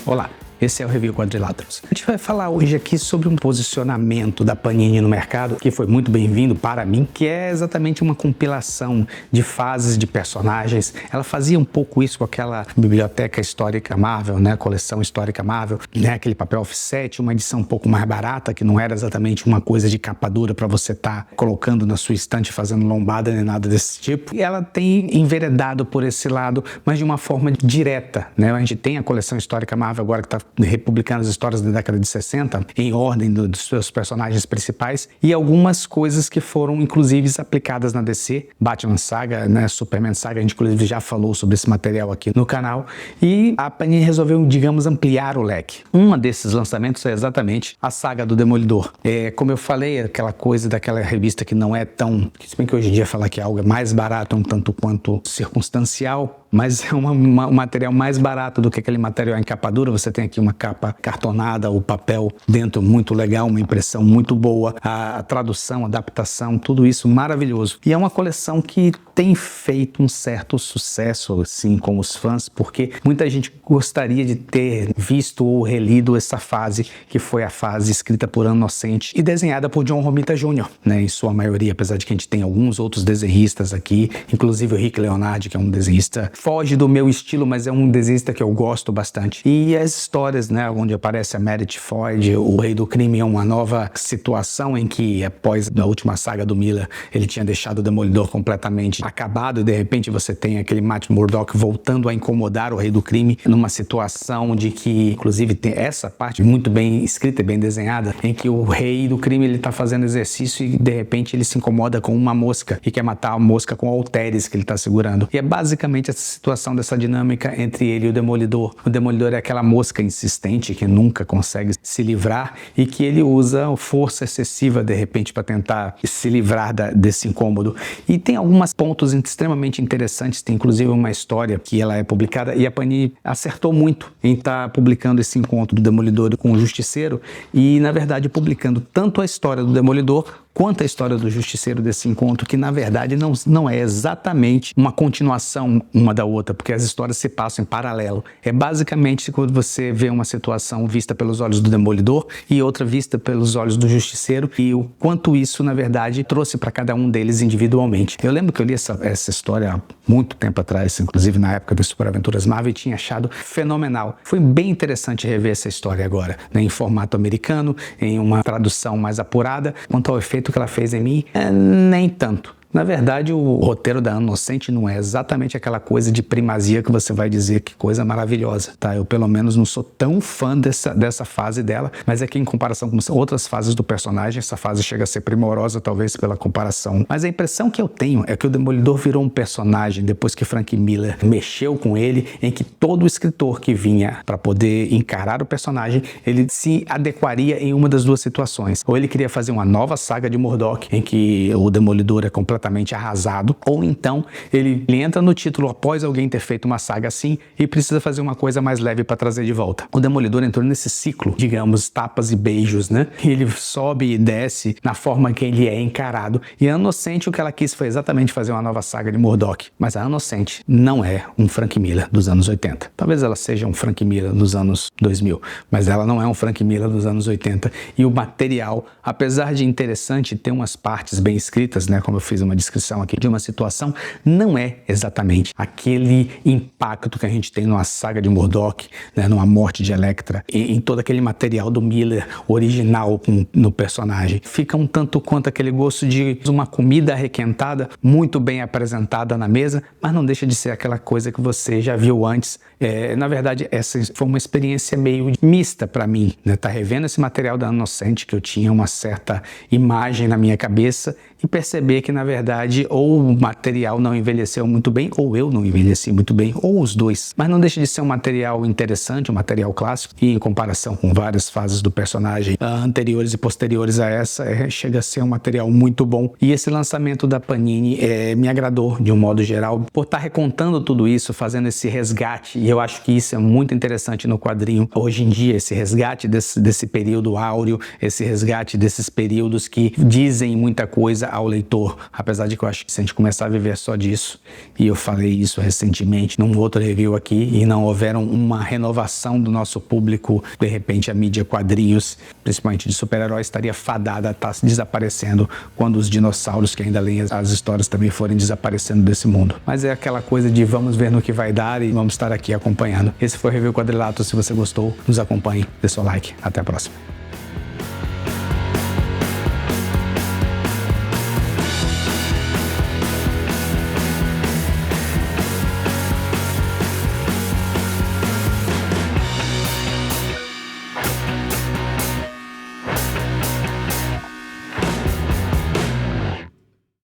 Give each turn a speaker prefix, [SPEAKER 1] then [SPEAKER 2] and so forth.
[SPEAKER 1] Olá, esse é o Review Quadriláteros. A gente vai falar hoje aqui sobre um posicionamento da Panini no mercado que foi muito bem-vindo para mim, que é exatamente uma compilação de fases de personagens. Ela fazia um pouco isso com aquela biblioteca histórica Marvel, né, coleção histórica Marvel, né, aquele papel offset, uma edição um pouco mais barata, que não era exatamente uma coisa de capa dura para você estar colocando na sua estante, fazendo lombada nem nada desse tipo. E ela tem enveredado por esse lado, mas de uma forma direta, né? A gente tem a coleção histórica Marvel agora que está republicando as histórias da década de 60 em ordem dos seus personagens principais e algumas coisas que foram inclusive aplicadas na DC, Batman Saga, né, Superman Saga, a gente inclusive já falou sobre esse material aqui no canal, e a Panini resolveu, digamos, ampliar o leque. Um desses lançamentos é exatamente a saga do Demolidor. Como eu falei, aquela coisa daquela revista que não é tão, se bem que hoje em dia falar que é algo mais barato um tanto quanto circunstancial, mas é um material mais barato do que aquele material em capa dura. Você tem aqui uma capa cartonada, o papel dentro muito legal, uma impressão muito boa, a tradução, a adaptação, tudo isso maravilhoso. E é uma coleção que tem feito um certo sucesso, assim, com os fãs, porque muita gente gostaria de ter visto ou relido essa fase, que foi a fase escrita por Ann Nocenti e desenhada por John Romita Jr., né, em sua maioria, apesar de que a gente tem alguns outros desenhistas aqui, inclusive o Rick Leonardi, que é um desenhista foge do meu estilo, mas é um desenhista que eu gosto bastante. E as histórias, né, onde aparece a Meredith Floyd, o Rei do Crime, é uma nova situação em que, após a última saga do Miller, ele tinha deixado o Demolidor completamente acabado e de repente você tem aquele Matt Murdock voltando a incomodar o Rei do Crime numa situação de que, inclusive, tem essa parte muito bem escrita e bem desenhada, em que o Rei do Crime ele tá fazendo exercício e de repente ele se incomoda com uma mosca e quer matar a mosca com halteres que ele tá segurando. E é basicamente essa situação dessa dinâmica entre ele e o Demolidor. O Demolidor é aquela mosca insistente que nunca consegue se livrar e que ele usa força excessiva de repente para tentar se livrar desse incômodo. E tem alguns pontos extremamente interessantes, tem inclusive uma história que ela é publicada e a Panini acertou muito em estar publicando esse encontro do Demolidor com o Justiceiro e na verdade publicando tanto a história do Demolidor quanto a história do Justiceiro desse encontro, que na verdade não é exatamente uma continuação uma da outra, porque as histórias se passam em paralelo. É basicamente quando você vê uma situação vista pelos olhos do Demolidor e outra vista pelos olhos do Justiceiro e o quanto isso, na verdade, trouxe para cada um deles individualmente. Eu lembro que eu li essa história há muito tempo atrás, inclusive na época das Super Aventuras Marvel, e tinha achado fenomenal. Foi bem interessante rever essa história agora, né, em formato americano, em uma tradução mais apurada. Quanto ao efeito que ela fez em mim, nem tanto. Na verdade, o roteiro da Ann Nocenti não é exatamente aquela coisa de primazia que você vai dizer que coisa maravilhosa, tá? Eu, pelo menos, não sou tão fã dessa fase dela, mas é que em comparação com outras fases do personagem, essa fase chega a ser primorosa, talvez pela comparação. Mas a impressão que eu tenho é que o Demolidor virou um personagem, depois que Frank Miller mexeu com ele, em que todo escritor que vinha para poder encarar o personagem, ele se adequaria em uma das duas situações. Ou ele queria fazer uma nova saga de Murdock, em que o Demolidor é completamente arrasado, ou então ele entra no título após alguém ter feito uma saga assim e precisa fazer uma coisa mais leve para trazer de volta. O Demolidor entrou nesse ciclo, digamos, tapas e beijos, né? Ele sobe e desce na forma que ele é encarado. E a Ann Nocenti, o que ela quis foi exatamente fazer uma nova saga de Murdock. Mas a Ann Nocenti não é um Frank Miller dos anos 80. Talvez ela seja um Frank Miller dos anos 2000, mas ela não é um Frank Miller dos anos 80. E o material, apesar de interessante, tem umas partes bem escritas, né? Como eu fiz uma descrição aqui de uma situação, não é exatamente aquele impacto que a gente tem numa saga de Murdock, né, numa morte de Elektra, em todo aquele material do Miller original no personagem. Fica um tanto quanto aquele gosto de uma comida arrequentada, muito bem apresentada na mesa, mas não deixa de ser aquela coisa que você já viu antes. Na verdade, essa foi uma experiência meio mista para mim, né? Tá revendo esse material da Ann Nocenti, que eu tinha uma certa imagem na minha cabeça, e perceber que, na verdade, ou o material não envelheceu muito bem, ou eu não envelheci muito bem, ou os dois. Mas não deixa de ser um material interessante, um material clássico, e em comparação com várias fases do personagem anteriores e posteriores a essa, chega a ser um material muito bom. E esse lançamento da Panini me agradou, de um modo geral, por estar recontando tudo isso, fazendo esse resgate, e eu acho que isso é muito interessante no quadrinho hoje em dia, esse resgate desse período áureo, esse resgate desses períodos que dizem muita coisa ao leitor, apesar de que eu acho que se a gente começar a viver só disso, e eu falei isso recentemente num outro review aqui, e não houver uma renovação do nosso público, de repente a mídia quadrinhos, principalmente de super-heróis, estaria fadada a estar desaparecendo quando os dinossauros que ainda leem as histórias também forem desaparecendo desse mundo. Mas é aquela coisa de vamos ver no que vai dar e vamos estar aqui acompanhando. Esse foi o Review Quadrilato. Se você gostou, nos acompanhe, dê seu like. Até a próxima.